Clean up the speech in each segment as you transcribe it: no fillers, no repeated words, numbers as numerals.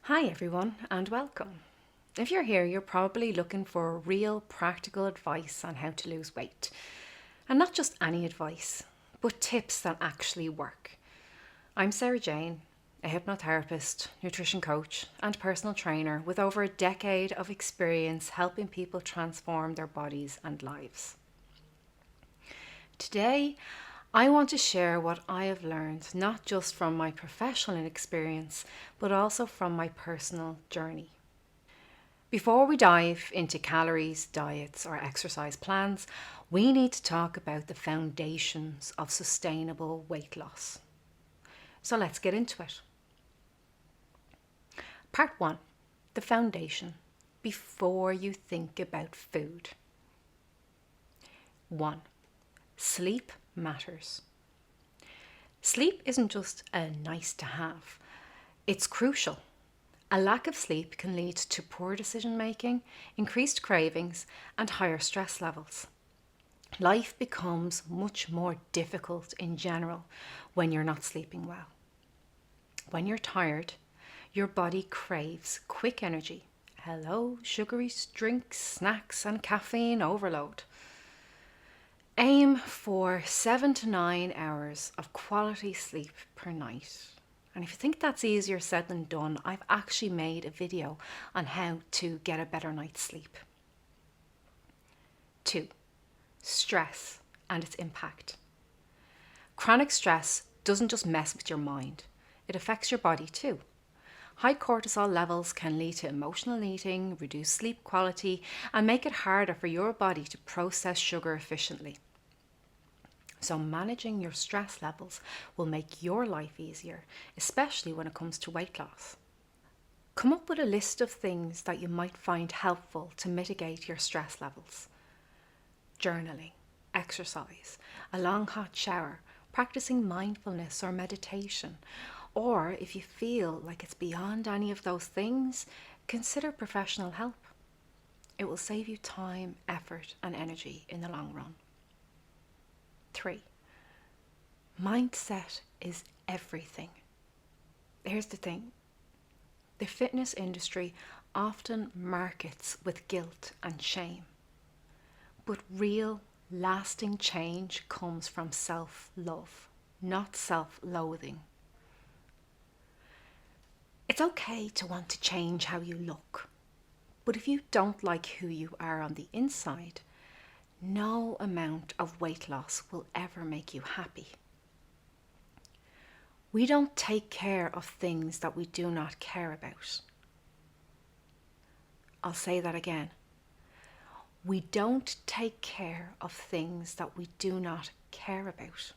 Hi everyone and welcome. If you're here, you're probably looking for real practical advice on how to lose weight. And not just any advice, but tips that actually work. I'm Sarah Jane, a hypnotherapist, nutrition coach, and personal trainer with over a decade of experience helping people transform their bodies and lives. Today, I want to share what I have learned, not just from my professional experience, but also from my personal journey. Before we dive into calories, diets, or exercise plans, we need to talk about the foundations of sustainable weight loss. So let's get into it. Part 1, the foundation before you think about food. 1. Sleep matters. Sleep isn't just a nice to have, it's crucial. A lack of sleep can lead to poor decision making, increased cravings, and higher stress levels. Life becomes much more difficult in general when you're not sleeping well. When you're tired, your body craves quick energy. Hello, sugary drinks, snacks, and caffeine overload. Aim for 7 to 9 hours of quality sleep per night. And if you think that's easier said than done, I've actually made a video on how to get a better night's sleep. 2. Stress and its impact. Chronic stress doesn't just mess with your mind, it affects your body too. High cortisol levels can lead to emotional eating, reduce sleep quality, and make it harder for your body to process sugar efficiently. So managing your stress levels will make your life easier, especially when it comes to weight loss. Come up with a list of things that you might find helpful to mitigate your stress levels. Journaling, exercise, a long hot shower, practicing mindfulness or meditation. Or if you feel like it's beyond any of those things, consider professional help. It will save you time, effort, and energy in the long run. 3. Mindset is everything. Here's the thing. The fitness industry often markets with guilt and shame. But real, lasting change comes from self-love, not self-loathing. It's okay to want to change how you look, but if you don't like who you are on the inside, no amount of weight loss will ever make you happy. We don't take care of things that we do not care about. I'll say that again. We don't take care of things that we do not care about.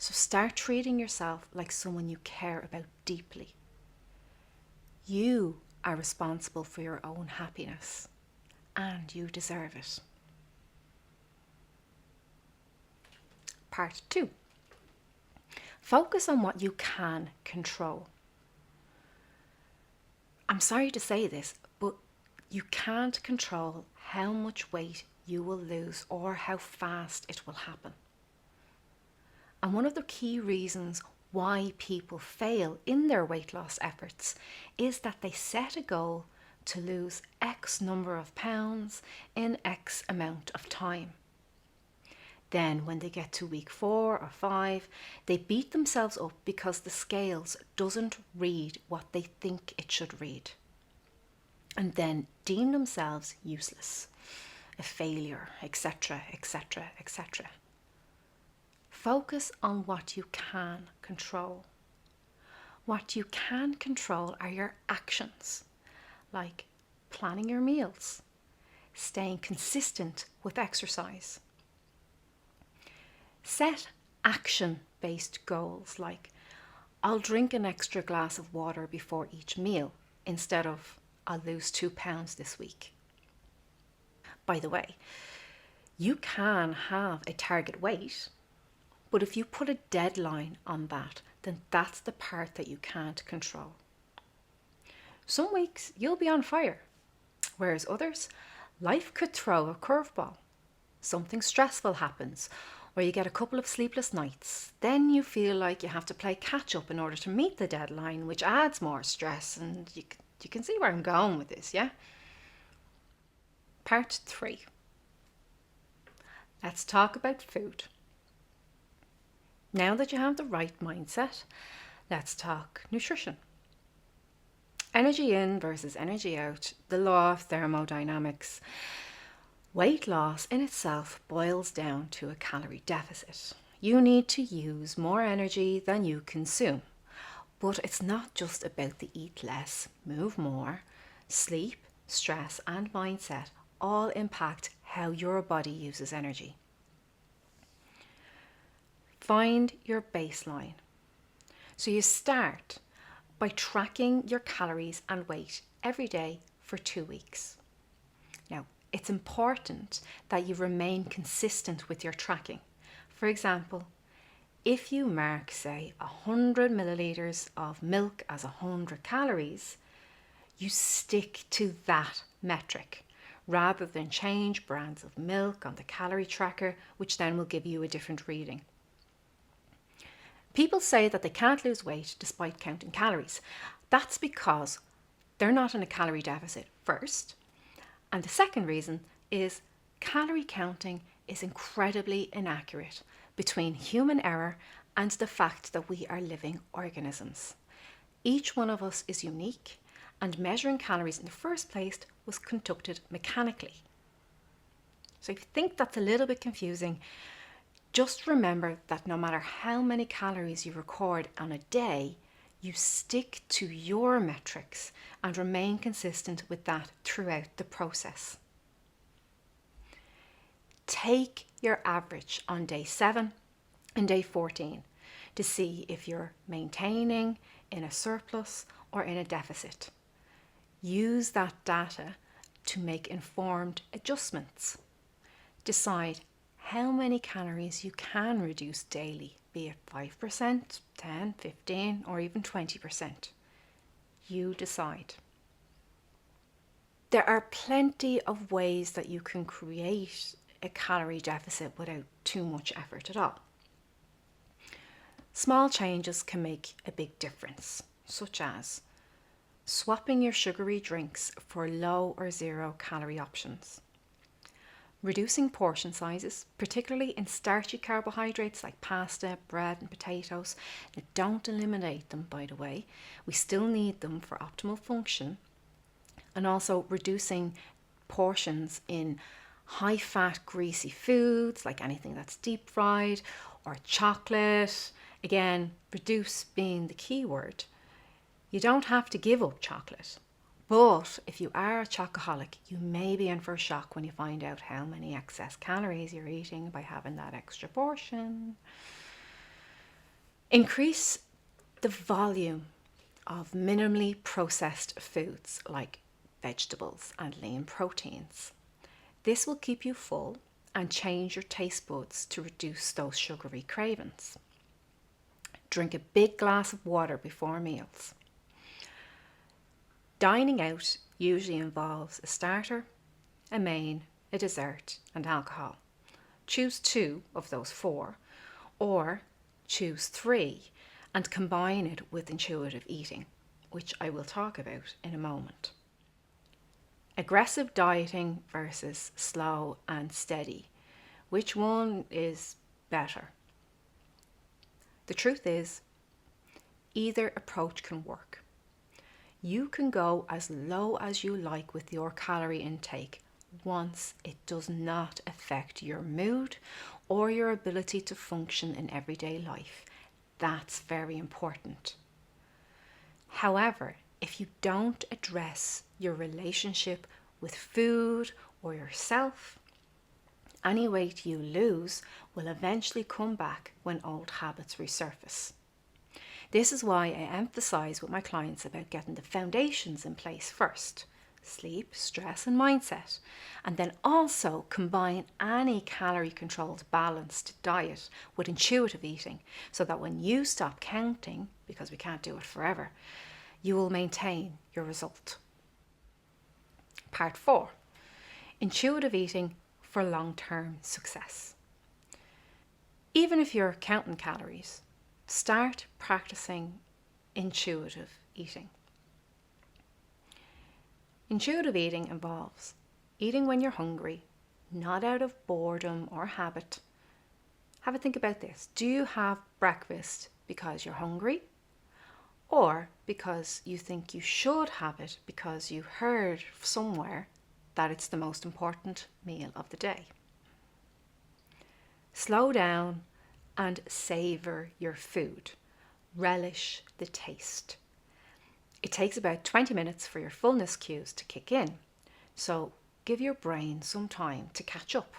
So start treating yourself like someone you care about deeply. You are responsible for your own happiness, and you deserve it. Part 2. Focus on what you can control. I'm sorry to say this, but you can't control how much weight you will lose or how fast it will happen. And one of the key reasons why people fail in their weight loss efforts is that they set a goal to lose X number of pounds in X amount of time. Then when they get to week 4 or 5, they beat themselves up because the scales doesn't read what they think it should read. And then deem themselves useless, a failure, etc., etc., etc. Focus on what you can control. What you can control are your actions, like planning your meals, staying consistent with exercise. Set action-based goals like, I'll drink an extra glass of water before each meal instead of, I'll lose 2 pounds this week. By the way, you can have a target weight, but if you put a deadline on that, then that's the part that you can't control. Some weeks you'll be on fire, whereas others, life could throw a curveball. Something stressful happens, or you get a couple of sleepless nights, then you feel like you have to play catch up in order to meet the deadline, which adds more stress. And you can see where I'm going with this, yeah? Part 3. Let's talk about food. Now that you have the right mindset, let's talk nutrition. Energy in versus energy out, the law of thermodynamics. Weight loss in itself boils down to a calorie deficit. You need to use more energy than you consume. But it's not just about the eat less, move more. Sleep, stress, and mindset all impact how your body uses energy. Find your baseline. So you start by tracking your calories and weight every day for 2 weeks. Now, it's important that you remain consistent with your tracking. For example, if you mark, say, 100 milliliters of milk as 100 calories, you stick to that metric rather than change brands of milk on the calorie tracker, which then will give you a different reading. People say that they can't lose weight despite counting calories. That's because they're not in a calorie deficit first. And the second reason is calorie counting is incredibly inaccurate between human error and the fact that we are living organisms. Each one of us is unique, and measuring calories in the first place was conducted mechanically. So if you think that's a little bit confusing, just remember that no matter how many calories you record on a day, you stick to your metrics and remain consistent with that throughout the process. Take your average on day 7 and day 14 to see if you're maintaining, in a surplus, or in a deficit. Use that data to make informed adjustments. Decide how many calories you can reduce daily, be it 5%, 10, 15, or even 20%. You decide. There are plenty of ways that you can create a calorie deficit without too much effort at all. Small changes can make a big difference, such as swapping your sugary drinks for low or zero calorie options. Reducing portion sizes, particularly in starchy carbohydrates like pasta, bread and potatoes. Now, don't eliminate them, by the way. We still need them for optimal function. And also reducing portions in high-fat, greasy foods like anything that's deep fried or chocolate. Again, reduce being the key word. You don't have to give up chocolate. But if you are a chocoholic, you may be in for a shock when you find out how many excess calories you're eating by having that extra portion. Increase the volume of minimally processed foods like vegetables and lean proteins. This will keep you full and change your taste buds to reduce those sugary cravings. Drink a big glass of water before meals. Dining out usually involves a starter, a main, a dessert, and alcohol. Choose 2 of those 4, or choose 3 and combine it with intuitive eating, which I will talk about in a moment. Aggressive dieting versus slow and steady. Which one is better? The truth is, either approach can work. You can go as low as you like with your calorie intake once it does not affect your mood or your ability to function in everyday life. That's very important. However, if you don't address your relationship with food or yourself, any weight you lose will eventually come back when old habits resurface. This is why I emphasize with my clients about getting the foundations in place first: sleep, stress, and mindset, and then also combine any calorie controlled balanced diet with intuitive eating so that when you stop counting, because we can't do it forever, you will maintain your result. Part 4. Intuitive eating for long-term success. Even if you're counting calories, start practicing intuitive eating. Intuitive eating involves eating when you're hungry, not out of boredom or habit. Have a think about this. Do you have breakfast because you're hungry, or because you think you should have it because you heard somewhere that it's the most important meal of the day? Slow down and savor your food. Relish the taste. It takes about 20 minutes for your fullness cues to kick in, so give your brain some time to catch up.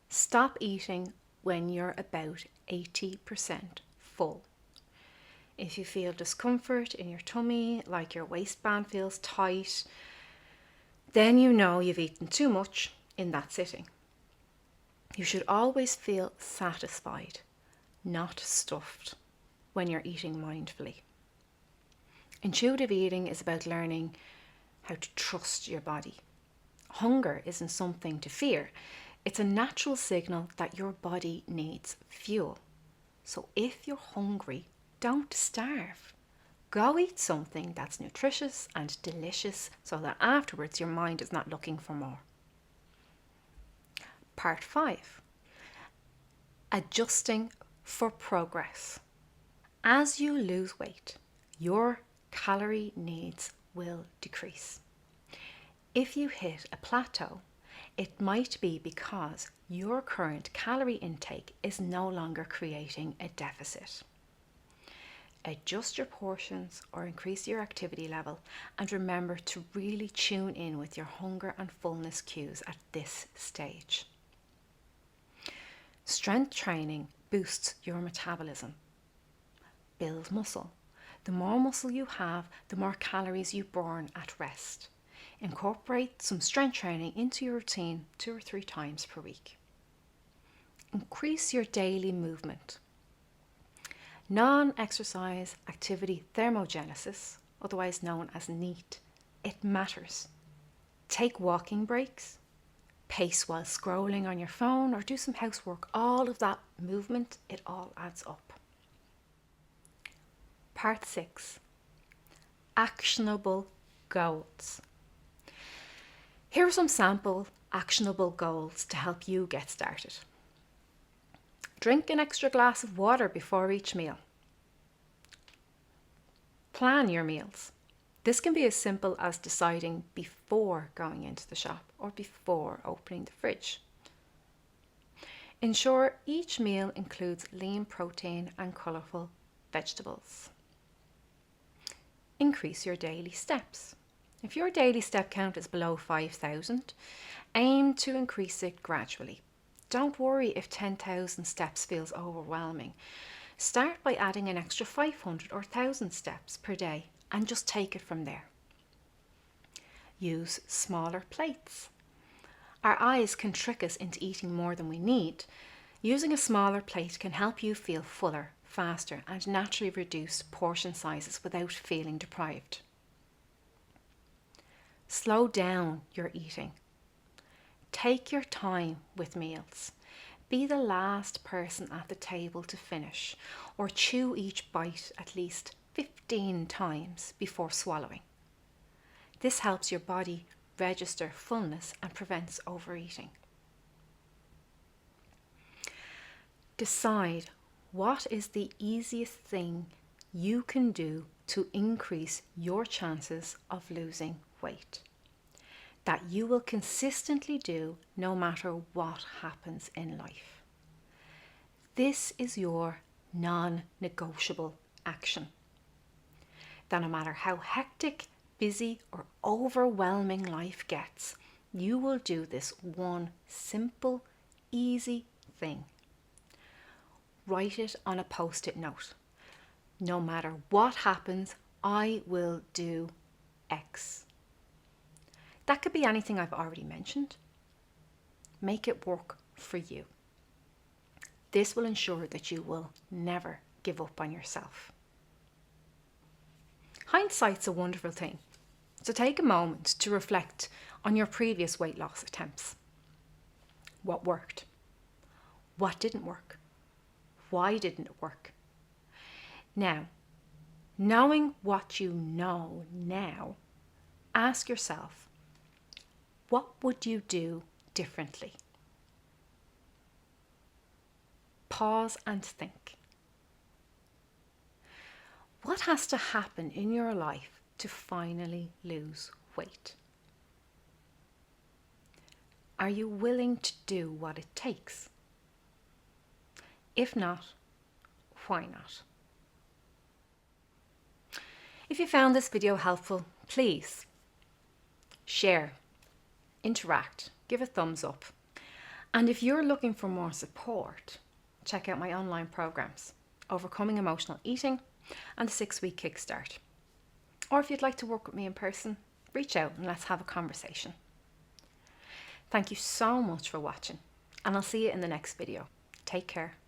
Stop eating when you're about 80% full. If you feel discomfort in your tummy, like your waistband feels tight, then you know you've eaten too much in that sitting. You should always feel satisfied, not stuffed, when you're eating mindfully. Intuitive eating is about learning how to trust your body. Hunger isn't something to fear. It's a natural signal that your body needs fuel. So if you're hungry, don't starve. Go eat something that's nutritious and delicious so that afterwards your mind is not looking for more. Part 5. Adjusting for progress. As you lose weight, your calorie needs will decrease. If you hit a plateau, it might be because your current calorie intake is no longer creating a deficit. Adjust your portions or increase your activity level, and remember to really tune in with your hunger and fullness cues at this stage. Strength training boosts your metabolism. Build muscle. The more muscle you have, the more calories you burn at rest. Incorporate some strength training into your routine 2 or 3 times per week. Increase your daily movement. Non-exercise activity thermogenesis, otherwise known as NEAT, it matters. Take walking breaks, pace while scrolling on your phone, or do some housework. All of that movement, it all adds up. Part 6. Actionable goals. Here are some sample actionable goals to help you get started. Drink an extra glass of water before each meal. Plan your meals. This can be as simple as deciding before going into the shop or before opening the fridge. Ensure each meal includes lean protein and colourful vegetables. Increase your daily steps. If your daily step count is below 5,000, aim to increase it gradually. Don't worry if 10,000 steps feels overwhelming. Start by adding an extra 500 or 1,000 steps per day and just take it from there. Use smaller plates. Our eyes can trick us into eating more than we need. Using a smaller plate can help you feel fuller, faster, and naturally reduce portion sizes without feeling deprived. Slow down your eating. Take your time with meals. Be the last person at the table to finish, or chew each bite at least 15 times before swallowing. This helps your body register fullness and prevents overeating. Decide what is the easiest thing you can do to increase your chances of losing weight, that you will consistently do no matter what happens in life. This is your non-negotiable action. That no matter how hectic, busy, or overwhelming life gets, you will do this one simple, easy thing. Write it on a post-it note. No matter what happens, I will do X. That could be anything I've already mentioned. Make it work for you. This will ensure that you will never give up on yourself. Hindsight's a wonderful thing, so take a moment to reflect on your previous weight loss attempts. What worked? What didn't work? Why didn't it work? Now, knowing what you know now, ask yourself, what would you do differently? Pause and think. What has to happen in your life to finally lose weight? Are you willing to do what it takes? If not, why not? If you found this video helpful, please share, interact, give a thumbs up. And if you're looking for more support, check out my online programs, Overcoming Emotional Eating and the 6-week Kickstart. Or if you'd like to work with me in person, reach out and let's have a conversation. Thank you so much for watching, and I'll see you in the next video. Take care.